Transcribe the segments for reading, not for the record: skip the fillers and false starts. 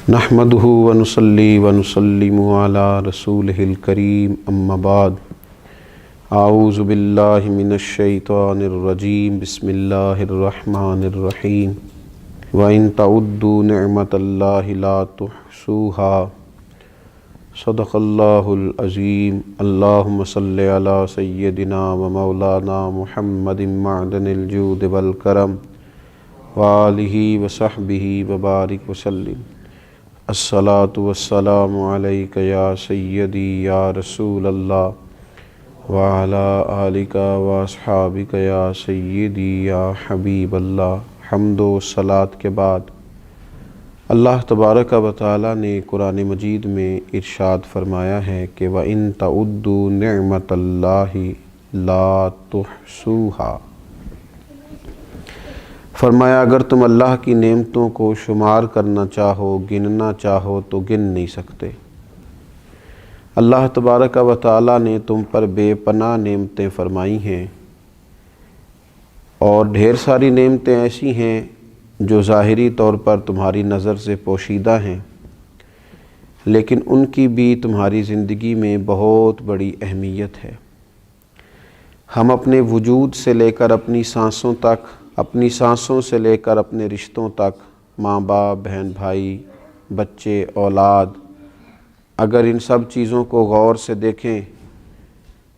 نحمدہ ونصلی ونسلم علی رسولہ الکریم اما بعد اعوذ باللہ من الشیطان الرجیم بسم اللہ الرحمن الرحیم وَإِن تَعُدُّوا نِعْمَةَ اللَّهِ لَا تُحْصُوهَا صدق اللہ العظیم اللہم صلی علی سیدنا و مولانا محمد معدن الجود والکرم وآلہ وصحبہ وبارک وسلم الصلاۃ والسلام علیک یا سیدی یا رسول اللہ وعلی آلک واصحابک یا سیدی یا حبیب اللہ۔ حمد و صلاۃ کے بعد اللہ تبارک و تعالی نے قرآن مجید میں ارشاد فرمایا ہے کہ وَإِن تَعُدُّوا نِعْمَةَ اللَّهِ لَا تُحْصُوهَا، فرمایا اگر تم اللہ کی نعمتوں کو شمار کرنا چاہو، گننا چاہو تو گن نہیں سکتے۔ اللہ تبارک و تعالی نے تم پر بے پناہ نعمتیں فرمائی ہیں، اور ڈھیر ساری نعمتیں ایسی ہیں جو ظاہری طور پر تمہاری نظر سے پوشیدہ ہیں، لیکن ان کی بھی تمہاری زندگی میں بہت بڑی اہمیت ہے۔ ہم اپنے وجود سے لے کر اپنی سانسوں تک، اپنی سانسوں سے لے کر اپنے رشتوں تک، ماں باپ، بہن بھائی، بچے، اولاد، اگر ان سب چیزوں کو غور سے دیکھیں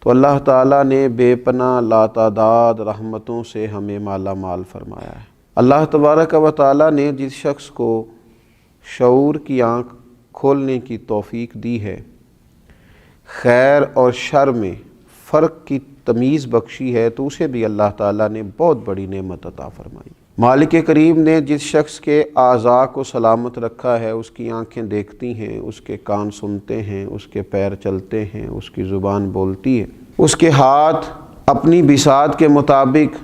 تو اللہ تعالیٰ نے بے پناہ لاتعداد رحمتوں سے ہمیں مالا مال فرمایا ہے۔ اللہ تبارک و تعالیٰ نے جس شخص کو شعور کی آنکھ کھولنے کی توفیق دی ہے، خیر اور شر میں فرق کی تمیز بخشی ہے، تو اسے بھی اللہ تعالیٰ نے بہت بڑی نعمت عطا فرمائی۔ مالک کریم نے جس شخص کے اعضاء کو سلامت رکھا ہے، اس کی آنکھیں دیکھتی ہیں، اس کے کان سنتے ہیں، اس کے پیر چلتے ہیں، اس کی زبان بولتی ہے، اس کے ہاتھ اپنی بساط کے مطابق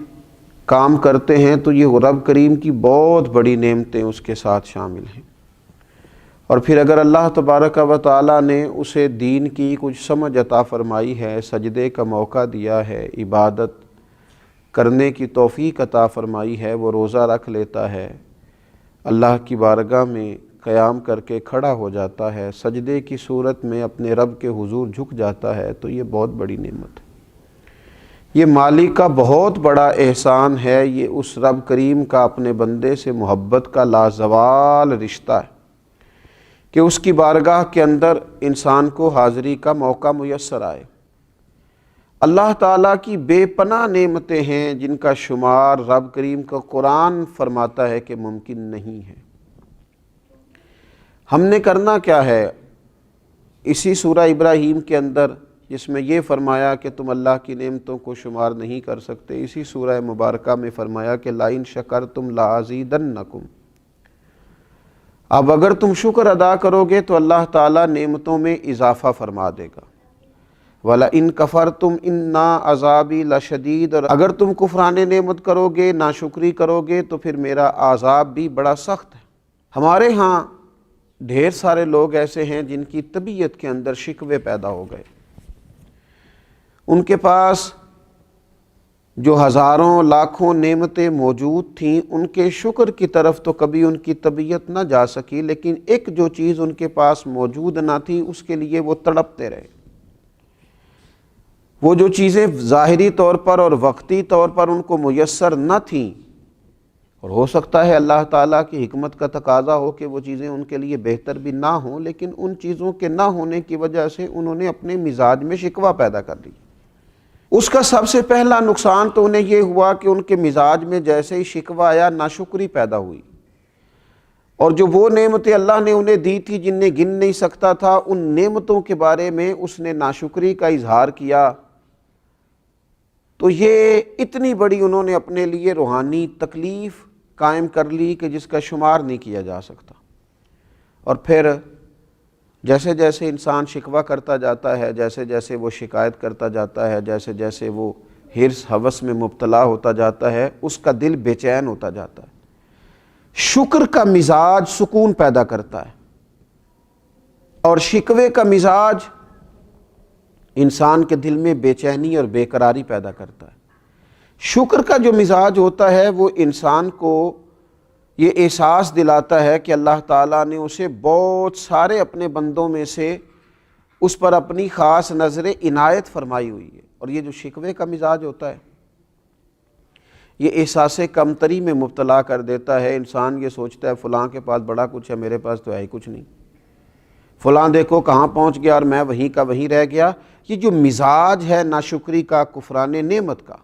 کام کرتے ہیں، تو یہ رب کریم کی بہت بڑی نعمتیں اس کے ساتھ شامل ہیں۔ اور پھر اگر اللہ تبارک و تعالیٰ نے اسے دین کی کچھ سمجھ عطا فرمائی ہے، سجدے کا موقع دیا ہے، عبادت کرنے کی توفیق عطا فرمائی ہے، وہ روزہ رکھ لیتا ہے، اللہ کی بارگاہ میں قیام کر کے کھڑا ہو جاتا ہے، سجدے کی صورت میں اپنے رب کے حضور جھک جاتا ہے، تو یہ بہت بڑی نعمت ہے۔ یہ مالک کا بہت بڑا احسان ہے، یہ اس رب کریم کا اپنے بندے سے محبت کا لازوال رشتہ ہے کہ اس کی بارگاہ کے اندر انسان کو حاضری کا موقع میسر آئے۔ اللہ تعالیٰ کی بے پناہ نعمتیں ہیں جن کا شمار رب کریم کا قرآن فرماتا ہے کہ ممکن نہیں ہے۔ ہم نے کرنا کیا ہے؟ اسی سورہ ابراہیم کے اندر جس میں یہ فرمایا کہ تم اللہ کی نعمتوں کو شمار نہیں کر سکتے، اسی سورہ مبارکہ میں فرمایا کہ لَإِن شَكَرْتُمْ لَأَزِيدَنَّكُمْ، اب اگر تم شکر ادا کرو گے تو اللہ تعالیٰ نعمتوں میں اضافہ فرما دے گا۔ وَلَئِن كَفَرْتُمْ إِنَّ عَذَابِي لَشَدِيدٌ، اور اگر تم کفران نعمت کرو گے، ناشکری کرو گے، تو پھر میرا عذاب بھی بڑا سخت ہے۔ ہمارے ہاں ڈھیر سارے لوگ ایسے ہیں جن کی طبیعت کے اندر شکوے پیدا ہو گئے، ان کے پاس جو ہزاروں لاکھوں نعمتیں موجود تھیں، ان کے شکر کی طرف تو کبھی ان کی طبیعت نہ جا سکی، لیکن ایک جو چیز ان کے پاس موجود نہ تھی اس کے لیے وہ تڑپتے رہے۔ وہ جو چیزیں ظاہری طور پر اور وقتی طور پر ان کو میسر نہ تھیں، اور ہو سکتا ہے اللہ تعالیٰ کی حکمت کا تقاضا ہو کہ وہ چیزیں ان کے لیے بہتر بھی نہ ہوں، لیکن ان چیزوں کے نہ ہونے کی وجہ سے انہوں نے اپنے مزاج میں شکوہ پیدا کر دی۔ اس کا سب سے پہلا نقصان تو انہیں یہ ہوا کہ ان کے مزاج میں جیسے ہی شکوہ آیا، ناشکری پیدا ہوئی، اور جو وہ نعمتیں اللہ نے انہیں دی تھی جنہیں گن نہیں سکتا تھا، ان نعمتوں کے بارے میں اس نے ناشکری کا اظہار کیا، تو یہ اتنی بڑی انہوں نے اپنے لیے روحانی تکلیف قائم کر لی کہ جس کا شمار نہیں کیا جا سکتا۔ اور پھر جیسے جیسے انسان شکوہ کرتا جاتا ہے، جیسے جیسے وہ شکایت کرتا جاتا ہے، جیسے جیسے وہ حرص ہوس میں مبتلا ہوتا جاتا ہے، اس کا دل بے چین ہوتا جاتا ہے۔ شکر کا مزاج سکون پیدا کرتا ہے، اور شکوے کا مزاج انسان کے دل میں بے چینی اور بے قراری پیدا کرتا ہے۔ شکر کا جو مزاج ہوتا ہے وہ انسان کو یہ احساس دلاتا ہے کہ اللہ تعالیٰ نے اسے بہت سارے اپنے بندوں میں سے اس پر اپنی خاص نظر عنایت فرمائی ہوئی ہے۔ اور یہ جو شکوے کا مزاج ہوتا ہے یہ احساس کمتری میں مبتلا کر دیتا ہے۔ انسان یہ سوچتا ہے فلاں کے پاس بڑا کچھ ہے، میرے پاس تو ہے ہی کچھ نہیں، فلاں دیکھو کہاں پہنچ گیا اور میں وہیں کا وہیں رہ گیا۔ یہ جو مزاج ہے ناشکری کا، کفران نعمت کا،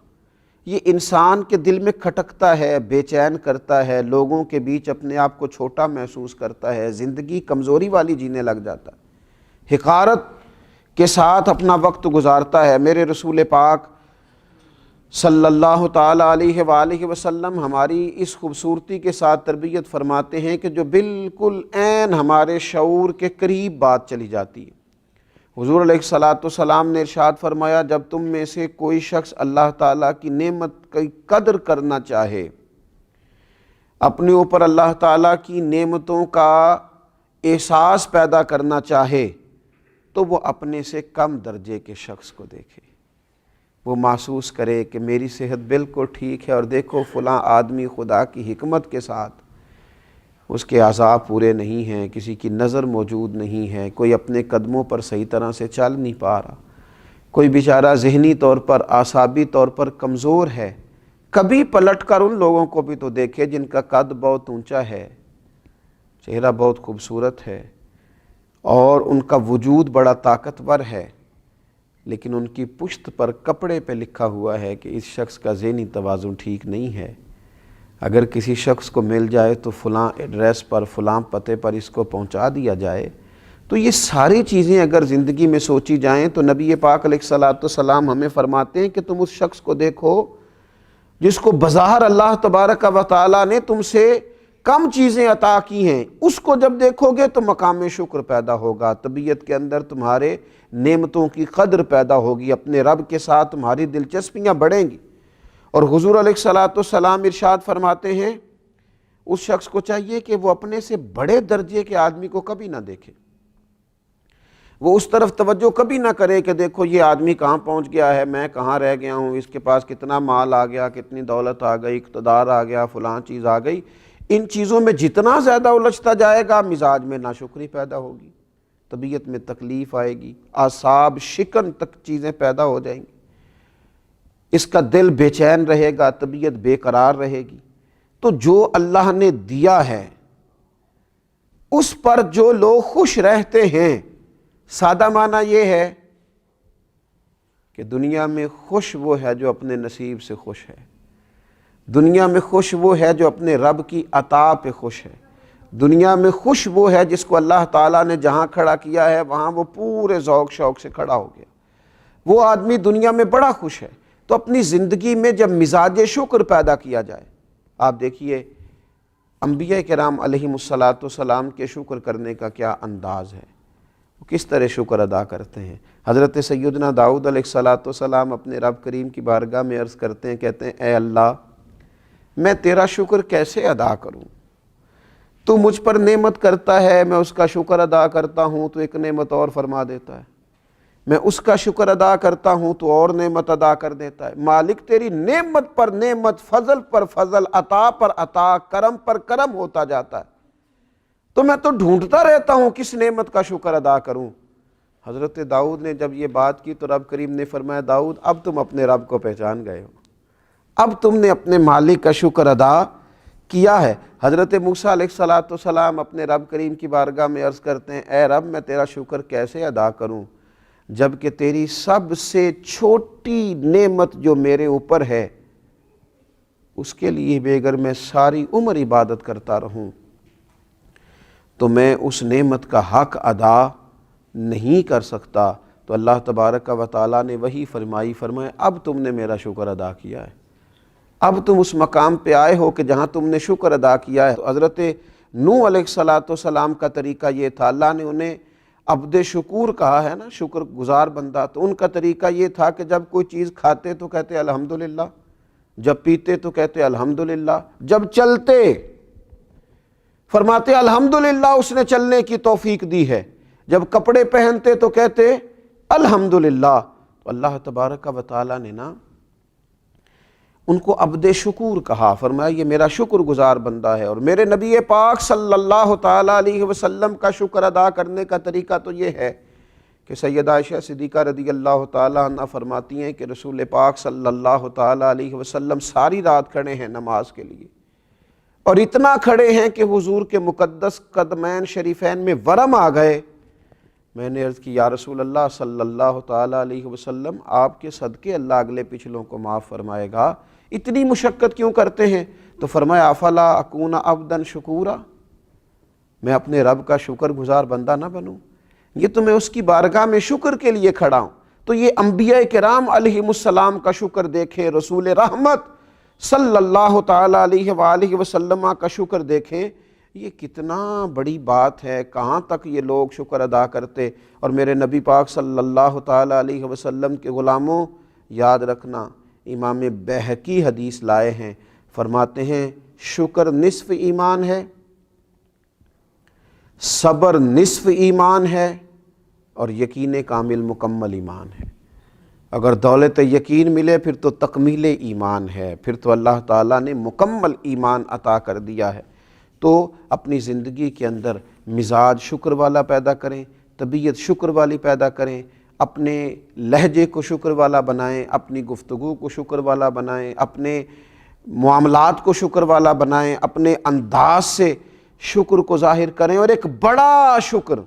یہ انسان کے دل میں کھٹکتا ہے، بے چین کرتا ہے، لوگوں کے بیچ اپنے آپ کو چھوٹا محسوس کرتا ہے، زندگی کمزوری والی جینے لگ جاتا ہے، حقارت کے ساتھ اپنا وقت گزارتا ہے۔ میرے رسول پاک صلی اللہ تعالیٰ علیہ وآلہ وسلم ہماری اس خوبصورتی کے ساتھ تربیت فرماتے ہیں کہ جو بالکل عین ہمارے شعور کے قریب بات چلی جاتی ہے۔ حضور علیہ السلام نے ارشاد فرمایا، جب تم میں سے کوئی شخص اللہ تعالیٰ کی نعمت کی قدر کرنا چاہے، اپنے اوپر اللہ تعالیٰ کی نعمتوں کا احساس پیدا کرنا چاہے، تو وہ اپنے سے کم درجے کے شخص کو دیکھے، وہ محسوس کرے کہ میری صحت بالکل ٹھیک ہے اور دیکھو فلاں آدمی خدا کی حکمت کے ساتھ اس کے اعضاء پورے نہیں ہیں، کسی کی نظر موجود نہیں ہے، کوئی اپنے قدموں پر صحیح طرح سے چل نہیں پا رہا، کوئی بیچارہ ذہنی طور پر اعصابی طور پر کمزور ہے۔ کبھی پلٹ کر ان لوگوں کو بھی تو دیکھے جن کا قد بہت اونچا ہے، چہرہ بہت خوبصورت ہے اور ان کا وجود بڑا طاقتور ہے، لیکن ان کی پشت پر کپڑے پہ لکھا ہوا ہے کہ اس شخص کا ذہنی توازن ٹھیک نہیں ہے۔ اگر کسی شخص کو مل جائے تو فلاں ایڈریس پر، فلاں پتے پر اس کو پہنچا دیا جائے۔ تو یہ ساری چیزیں اگر زندگی میں سوچی جائیں تو نبی پاک علیہ السلام ہمیں فرماتے ہیں کہ تم اس شخص کو دیکھو جس کو بظاہر اللہ تبارک و تعالیٰ نے تم سے کم چیزیں عطا کی ہیں، اس کو جب دیکھو گے تو مقام شکر پیدا ہوگا، طبیعت کے اندر تمہارے نعمتوں کی قدر پیدا ہوگی، اپنے رب کے ساتھ تمہاری دلچسپیاں بڑھیں گی۔ اور حضور علیہ السلام ارشاد فرماتے ہیں اس شخص کو چاہیے کہ وہ اپنے سے بڑے درجے کے آدمی کو کبھی نہ دیکھے، وہ اس طرف توجہ کبھی نہ کرے کہ دیکھو یہ آدمی کہاں پہنچ گیا ہے، میں کہاں رہ گیا ہوں، اس کے پاس کتنا مال آ گیا، کتنی دولت آ گئی، اقتدار آ گیا، فلاں چیز آ گئی۔ ان چیزوں میں جتنا زیادہ الجھتا جائے گا مزاج میں ناشکری پیدا ہوگی، طبیعت میں تکلیف آئے گی، اعصاب شکن تک چیزیں پیدا ہو جائیں گی، اس کا دل بے چین رہے گا، طبیعت بے قرار رہے گی۔ تو جو اللہ نے دیا ہے اس پر جو لوگ خوش رہتے ہیں، سادہ معنی یہ ہے کہ دنیا میں خوش وہ ہے جو اپنے نصیب سے خوش ہے، دنیا میں خوش وہ ہے جو اپنے رب کی عطا پہ خوش ہے، دنیا میں خوش وہ ہے جس کو اللہ تعالیٰ نے جہاں کھڑا کیا ہے وہاں وہ پورے ذوق شوق سے کھڑا ہو گیا، وہ آدمی دنیا میں بڑا خوش ہے۔ تو اپنی زندگی میں جب مزاج شکر پیدا کیا جائے، آپ دیکھیے انبیاء کرام علیہم السلام کے شکر کرنے کا کیا انداز ہے، وہ کس طرح شکر ادا کرتے ہیں۔ حضرت سیدنا داؤد علیہ السلام اپنے رب کریم کی بارگاہ میں عرض کرتے ہیں، کہتے ہیں اے اللہ میں تیرا شکر کیسے ادا کروں، تو مجھ پر نعمت کرتا ہے، میں اس کا شکر ادا کرتا ہوں تو ایک نعمت اور فرما دیتا ہے، میں اس کا شکر ادا کرتا ہوں تو اور نعمت ادا کر دیتا ہے۔ مالک تیری نعمت پر نعمت، فضل پر فضل، عطا پر عطا، کرم پر کرم ہوتا جاتا ہے، تو میں تو ڈھونڈتا رہتا ہوں کس نعمت کا شکر ادا کروں۔ حضرت داؤد نے جب یہ بات کی تو رب کریم نے فرمایا داؤد اب تم اپنے رب کو پہچان گئے ہو، اب تم نے اپنے مالک کا شکر ادا کیا ہے۔ حضرت موسیٰ علیہ السلام اپنے رب کریم کی بارگاہ میں عرض کرتے ہیں اے رب میں تیرا شکر کیسے ادا کروں جبکہ تیری سب سے چھوٹی نعمت جو میرے اوپر ہے اس کے لیے بھی اگر میں ساری عمر عبادت کرتا رہوں تو میں اس نعمت کا حق ادا نہیں کر سکتا۔ تو اللہ تبارک و تعالیٰ نے وہی فرمایا اب تم نے میرا شکر ادا کیا ہے، اب تم اس مقام پہ آئے ہو کہ جہاں تم نے شکر ادا کیا ہے۔ تو حضرت نوح علیہ السلام کا طریقہ یہ تھا، اللہ نے انہیں عبد شکور کہا ہے نا، شکر گزار بندہ، تو ان کا طریقہ یہ تھا کہ جب کوئی چیز کھاتے تو کہتے الحمدللہ، جب پیتے تو کہتے الحمدللہ، جب چلتے فرماتے الحمدللہ اس نے چلنے کی توفیق دی ہے، جب کپڑے پہنتے تو کہتے الحمدللہ۔ تو اللہ تبارک و تعالیٰ نے نا ان کو عبد شکور کہا، فرمایا یہ میرا شکر گزار بندہ ہے۔ اور میرے نبی پاک صلی اللہ تعالیٰ علیہ وسلم کا شکر ادا کرنے کا طریقہ تو یہ ہے کہ سیدہ عائشہ صدیقہ رضی اللہ تعالیٰ عنہ فرماتی ہیں کہ رسول پاک صلی اللہ تعالیٰ علیہ وسلم ساری رات کھڑے ہیں نماز کے لیے، اور اتنا کھڑے ہیں کہ حضور کے مقدس قدمین شریفین میں ورم آ گئے۔ میں نے عرض کی یا رسول اللہ صلی اللہ تعالیٰ علیہ وسلم، آپ کے صدقے اللہ اگلے پچھلوں کو معاف فرمائے گا، اتنی مشقت کیوں کرتے ہیں؟ تو فرمایا افلا اکون عبدا شکورا، میں اپنے رب کا شکر گزار بندہ نہ بنوں؟ یہ تو میں اس کی بارگاہ میں شکر کے لیے کھڑا ہوں۔ تو یہ انبیاء کرام علیہم السلام کا شکر دیکھیں، رسول رحمت صلی اللہ تعالیٰ علیہ وآلہ وسلم کا شکر دیکھیں، یہ کتنا بڑی بات ہے، کہاں تک یہ لوگ شکر ادا کرتے۔ اور میرے نبی پاک صلی اللہ تعالیٰ علیہ وسلم کے غلاموں، یاد رکھنا، امام بیہقی حدیث لائے ہیں، فرماتے ہیں شکر نصف ایمان ہے، صبر نصف ایمان ہے، اور یقین کامل مکمل ایمان ہے۔ اگر دولت یقین ملے پھر تو تکمیل ایمان ہے، پھر تو اللہ تعالیٰ نے مکمل ایمان عطا کر دیا ہے۔ تو اپنی زندگی کے اندر مزاج شکر والا پیدا کریں، طبیعت شکر والی پیدا کریں، اپنے لہجے کو شکر والا بنائیں، اپنی گفتگو کو شکر والا بنائیں، اپنے معاملات کو شکر والا بنائیں، اپنے انداز سے شکر کو ظاہر کریں۔ اور ایک بڑا شکر،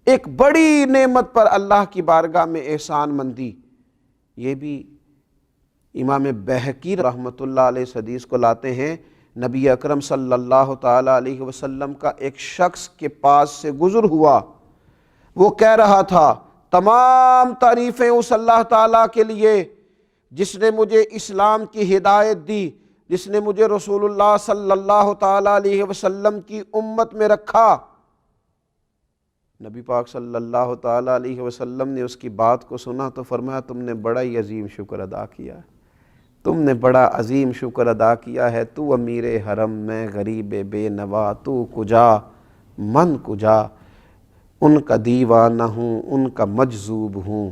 ایک بڑی نعمت پر اللہ کی بارگاہ میں احسان مندی، یہ بھی امام بیہقی رحمۃ اللہ علیہ اس حدیث کو لاتے ہیں۔ نبی اکرم صلی اللہ تعالیٰ علیہ وسلم کا ایک شخص کے پاس سے گزر ہوا، وہ کہہ رہا تھا تمام تعریفیں اس اللہ تعالیٰ کے لیے جس نے مجھے اسلام کی ہدایت دی، جس نے مجھے رسول اللہ صلی اللہ تعالیٰ علیہ وسلم کی امت میں رکھا۔ نبی پاک صلی اللہ تعالیٰ علیہ وسلم نے اس کی بات کو سنا تو فرمایا تم نے بڑا ہی عظیم شکر ادا کیا، تم نے بڑا عظیم شکر ادا کیا ہے۔ تو امیر حرم، میں غریب بے نوا، تو کجا من کجا، ان کا دیوانہ ہوں، ان کا مجذوب ہوں،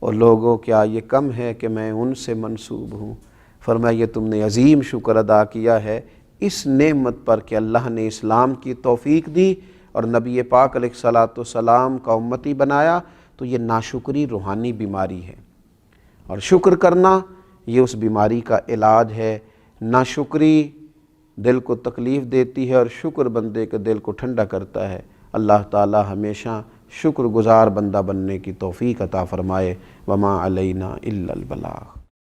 اور لوگوں کیا یہ کم ہے کہ میں ان سے منسوب ہوں۔ فرمایا یہ تم نے عظیم شکر ادا کیا ہے اس نعمت پر کہ اللہ نے اسلام کی توفیق دی اور نبی پاک علیہ الصلاۃ والسلام کا امتی بنایا۔ تو یہ ناشکری روحانی بیماری ہے، اور شکر کرنا یہ اس بیماری کا علاج ہے۔ ناشکری دل کو تکلیف دیتی ہے اور شکر بندے کے دل کو ٹھنڈا کرتا ہے۔ اللہ تعالی ہمیشہ شکر گزار بندہ بننے کی توفیق عطا فرمائے۔ وما علینا الا البلاغ۔